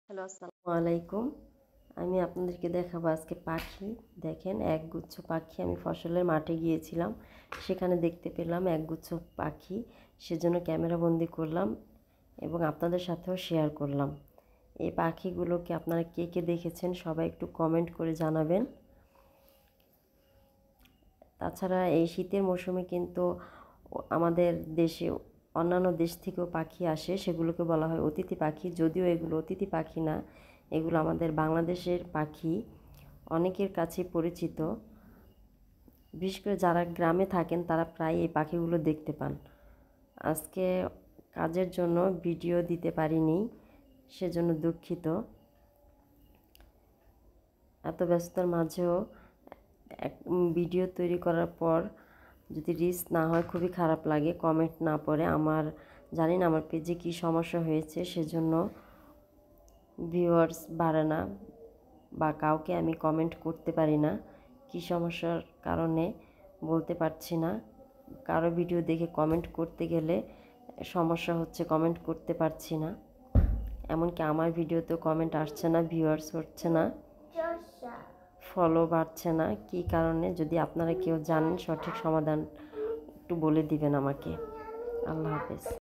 Hello, আসসালামু আলাইকুম। আমি আপনাদেরকে দেখাবো আজকে পাখি। দেখেন, একগুচ্ছ পাখি। আমি ফসলের মাঠে গিয়েছিলাম, সেখানে দেখতে পেলাম একগুচ্ছ পাখি। সেজন্য ক্যামেরাবন্দি করলাম এবং আপনাদের সাথেও শেয়ার করলাম। এই পাখিগুলোকে আপনারা কে কে দেখেছেন সবাই একটু কমেন্ট করে জানাবেন। তাছাড়া এই শীতের মৌসুমে কিন্তু আমাদের দেশে অন্যান্য দেশ থেকেও পাখি আসে, সেগুলোকে বলা হয় অতিথি পাখি। যদিও এগুলো অতিথি পাখি না, এগুলো আমাদের বাংলাদেশের পাখি, অনেকের কাছে পরিচিত। বিশেষ করে যারা গ্রামে থাকেন তারা প্রায় এই পাখিগুলো দেখতে পান। আজকে কাজের জন্য ভিডিও দিতে পারিনি, সেজন্য দুঃখিত। এত ব্যস্ততার মাঝেও ভিডিও তৈরি করার পর যদি রিচ না হয় খুবই খারাপ লাগে, কমেন্ট না পড়ে। জানি না আমার পেজে কী সমস্যা হয়েছে, সেজন্য ভিউয়ার্স বাড়ে না বা কাউকে আমি কমেন্ট করতে পারি না। কী সমস্যার কারণে বলতে পারছি না। কারো ভিডিও দেখে কমেন্ট করতে গেলে সমস্যা হচ্ছে, কমেন্ট করতে পারছি না। এমনকি আমার ভিডিওতেও কমেন্ট আসছে না, ভিউয়ার্স হচ্ছে না, ফলো বাড়ছে না। কী কারণে, যদি আপনারা কেউ জানেন সঠিক সমাধান একটু বলে দিবেন আমাকে। আল্লাহ হাফেজ।